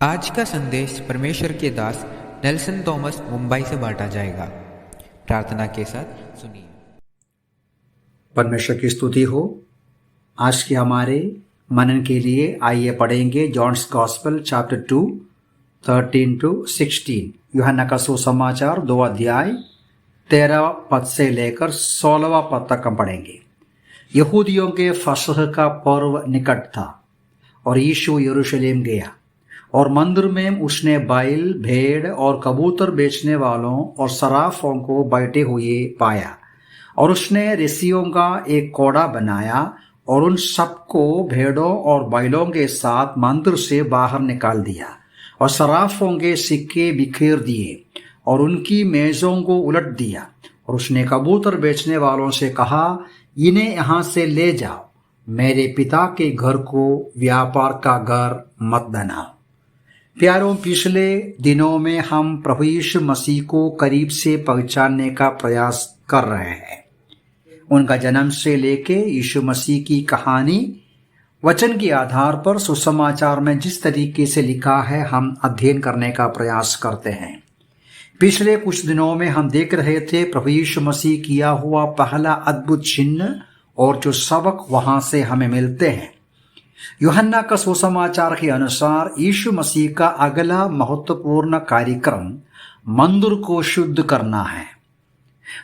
आज का संदेश परमेश्वर के दास नेल्सन थॉमस मुंबई से बांटा जाएगा। प्रार्थना के साथ सुनिए। परमेश्वर की स्तुति हो। आज के हमारे मनन के लिए आइए पढ़ेंगे जॉन्स गॉस्पेल चैप्टर 2 13 to 16। यूहन्ना का सुसमाचार 2 अध्याय 13 पद से लेकर 16वां पद तक हम पढ़ेंगे। यहूदियों के फसह का पर्व निकट था और यीशु यरूशलेम गया और मंदिर में उसने बैल, भेड़ और कबूतर बेचने वालों और सराफों को बैठे हुए पाया और उसने ऋषियों का एक कोड़ा बनाया और उन सबको भेड़ों और बैलों के साथ मंदिर से बाहर निकाल दिया और सराफों के सिक्के बिखेर दिए और उनकी मेजों को उलट दिया। और उसने कबूतर बेचने वालों से कहा, इन्हें यहाँ से ले जाओ, मेरे पिता के घर को व्यापार का घर मत बनाओ। प्यारों, पिछले दिनों में हम प्रभु यीशु मसीह को करीब से पहचानने का प्रयास कर रहे हैं। उनका जन्म से लेके यीशु मसीह की कहानी वचन के आधार पर सुसमाचार में जिस तरीके से लिखा है हम अध्ययन करने का प्रयास करते हैं। पिछले कुछ दिनों में हम देख रहे थे प्रभु यीशु मसीह किया हुआ पहला अद्भुत चिन्ह और जो सबक वहां से हमें मिलते हैं। यूहन्ना का सुसमाचार के अनुसार यीशु मसीह का अगला महत्वपूर्ण कार्यक्रम मंदिर को शुद्ध करना है।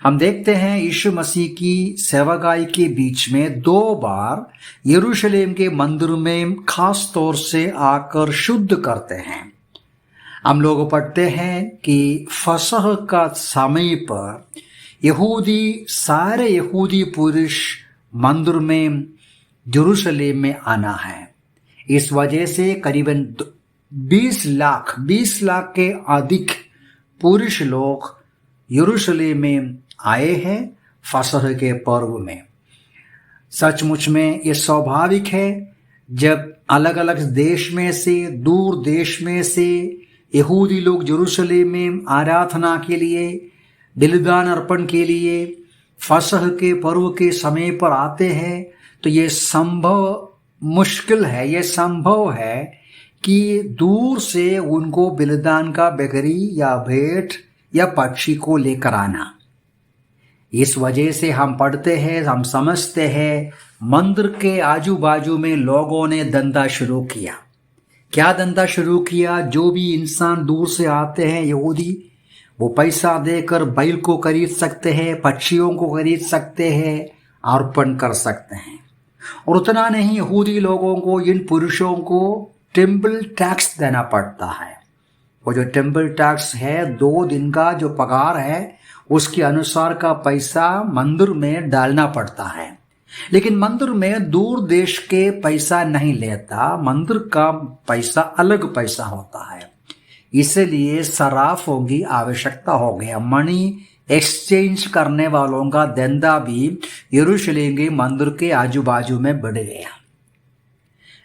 हम देखते हैं यीशु मसीह की सेवागाई के बीच में 2 बार यरूशलेम के मंदिर में खास तौर से आकर शुद्ध करते हैं। हम लोग पढ़ते हैं कि फसह का समय पर सारे यहूदी पुरुष मंदिर में यरूशलेम में आना है। इस वजह से करीबन 20 लाख के अधिक पुरुष लोग यरूशलेम में आए हैं फसह के पर्व में। सचमुच में ये स्वाभाविक है जब अलग अलग देश में से, दूर देश में से यहूदी लोग यरूशलेम में आराधना के लिए, बलिदान अर्पण के लिए फसह के पर्व के समय पर आते हैं, तो ये संभव है कि दूर से उनको बलिदान का बकरी या भेंट या पक्षी को लेकर आना। इस वजह से हम पढ़ते हैं, हम समझते हैं, मंदिर के आजू बाजू में लोगों ने धंधा शुरू किया। क्या धंधा शुरू किया? जो भी इंसान दूर से आते हैं यहूदी, वो पैसा देकर बैल को खरीद सकते हैं, पक्षियों को खरीद सकते हैं, अर्पण कर सकते हैं। और उतना नहीं, यहूदी लोगों को, इन पुरुषों को टेम्पल टैक्स देना पड़ता है। वो जो टेम्पल टैक्स है 2 दिन का जो पगार है उसके अनुसार का पैसा मंदिर में डालना पड़ता है। लेकिन मंदिर में दूर देश के पैसा नहीं लेता, मंदिर का पैसा अलग पैसा होता है। इसलिए सराफों की आवश्यकता हो गया। मनी एक्सचेंज करने वालों का धंधा भी यरूशलेम के मंदिर के आजू बाजू में बढ़ गया।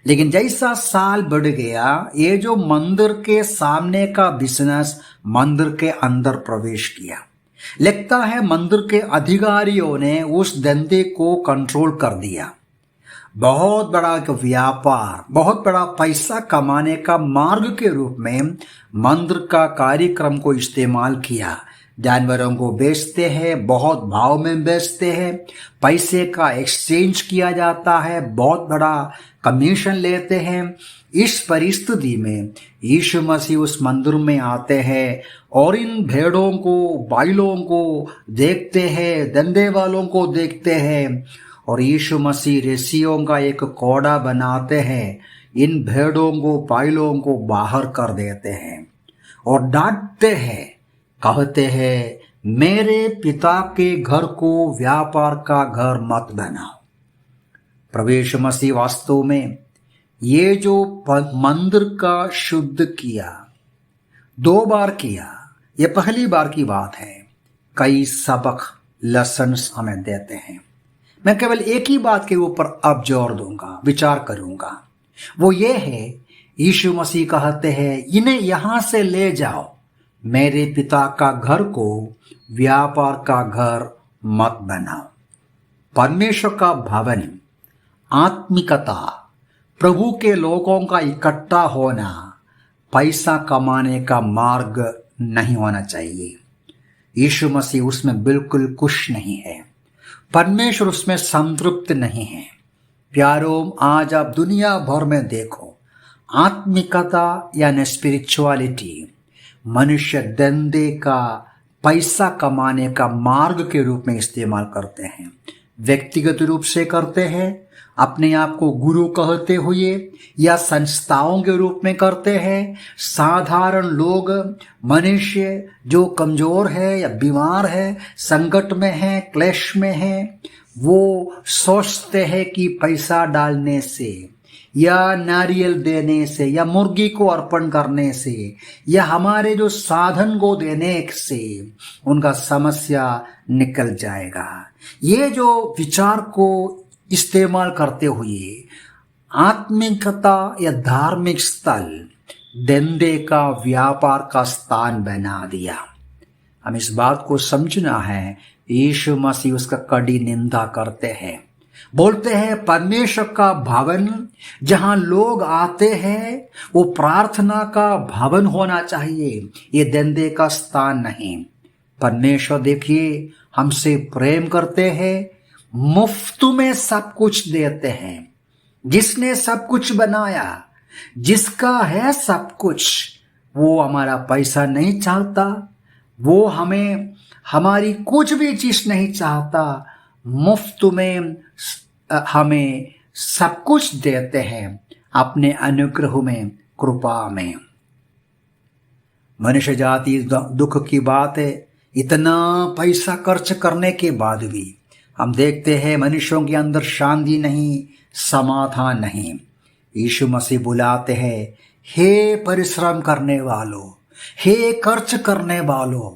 लेकिन जैसा साल बढ़ गया, ये जो मंदिर के सामने का बिजनेस मंदिर के अंदर प्रवेश किया। लगता है मंदिर के अधिकारियों ने उस धंधे को कंट्रोल कर दिया। बहुत बड़ा व्यापार, बहुत बड़ा पैसा कमाने का मार्ग के रूप में मंदिर का कार्यक्रम को इस्तेमाल किया। जानवरों को बेचते हैं, बहुत भाव में बेचते हैं, पैसे का एक्सचेंज किया जाता है, बहुत बड़ा कमीशन लेते हैं। इस परिस्थिति में यीशु मसीह उस मंदिर में आते हैं और इन भेड़ों को, बैलों को देखते हैं, धंधे वालों को देखते हैं और यीशु मसीह ऋषियों का एक कोड़ा बनाते हैं। इन भेड़ों को, बैलों को बाहर कर देते हैं और डांटते हैं, कहते हैं, मेरे पिता के घर को व्यापार का घर मत बनाओ। प्रभु यीशु मसीह वास्तव में ये जो मंदिर का शुद्ध किया, 2 बार किया, ये पहली बार की बात है। कई सबक, लेसन्स हमें देते हैं। मैं केवल एक ही बात के ऊपर अब जोर दूंगा, विचार करूंगा। वो ये है, यीशु मसीह कहते हैं, इन्हें यहां से ले जाओ, मेरे पिता का घर को व्यापार का घर मत बनाओ। परमेश्वर का भवन, आत्मिकता, प्रभु के लोगों का इकट्ठा होना, पैसा कमाने का मार्ग नहीं होना चाहिए। यीशु मसीह उसमें बिल्कुल खुश नहीं है, परमेश्वर उसमें संतृप्त नहीं है। प्यारों, आज आप दुनिया भर में देखो, आत्मिकता यानी स्पिरिचुअलिटी मनुष्य धंधे का, पैसा कमाने का मार्ग के रूप में इस्तेमाल करते हैं। व्यक्तिगत रूप से करते हैं, अपने आप को गुरु कहते हुए, या संस्थाओं के रूप में करते हैं। साधारण लोग, मनुष्य जो कमजोर है या बीमार है, संकट में है, क्लेश में है, वो सोचते हैं कि पैसा डालने से या नारियल देने से या मुर्गी को अर्पण करने से या हमारे जो साधन को देने से उनका समस्या निकल जाएगा। ये जो विचार को इस्तेमाल करते हुए आत्मिकता या धार्मिक स्थल धंधे का, व्यापार का स्थान बना दिया। हम इस बात को समझना है, यीशु मसीह उसका कड़ी निंदा करते हैं। बोलते हैं परमेश्वर का भवन जहां लोग आते हैं वो प्रार्थना का भवन होना चाहिए, ये धंधे का स्थान नहीं। परमेश्वर देखिए हमसे प्रेम करते हैं, मुफ्त में सब कुछ देते हैं। जिसने सब कुछ बनाया, जिसका है सब कुछ, वो हमारा पैसा नहीं चाहता, वो हमें हमारी कुछ भी चीज नहीं चाहता, मुफ्त में हमें सब कुछ देते हैं अपने अनुग्रह में, कृपा में। मनुष्य जाति दुख की बात है, इतना पैसा खर्च करने के बाद भी हम देखते हैं मनुष्यों के अंदर शांति नहीं, समाधान नहीं। यीशु मसीह बुलाते हैं, हे परिश्रम करने वालों, हे खर्च करने वालों,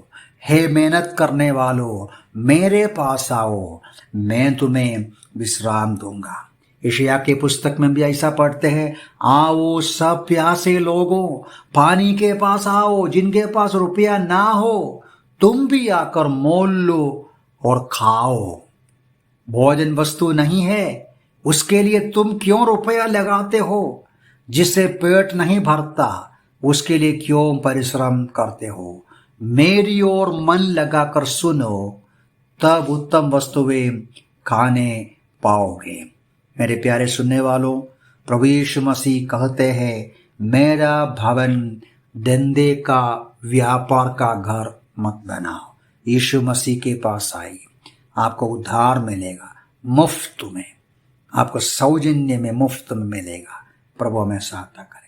हे मेहनत करने वालों, मेरे पास आओ, मैं तुम्हें विश्राम दूंगा। यशायाह के पुस्तक में भी ऐसा पढ़ते हैं, आओ सब प्यासे लोगों, पानी के पास आओ, जिनके पास रुपया ना हो तुम भी आकर मोल लो और खाओ। भोजन वस्तु नहीं है, उसके लिए तुम क्यों रुपया लगाते हो? जिससे पेट नहीं भरता उसके लिए क्यों परिश्रम करते हो? मेरी ओर मन लगाकर सुनो, तब उत्तम वस्तुएं खाने पाओगे। मेरे प्यारे सुनने वालों, प्रभु यीशु मसीह कहते हैं, मेरा भवन धंधे का, व्यापार का घर मत बनाओ। यीशु मसीह के पास आइए, आपको उद्धार मिलेगा मुफ्त में, आपको सौजन्य में मुफ्त में मिलेगा। प्रभु हमें सहायता करें।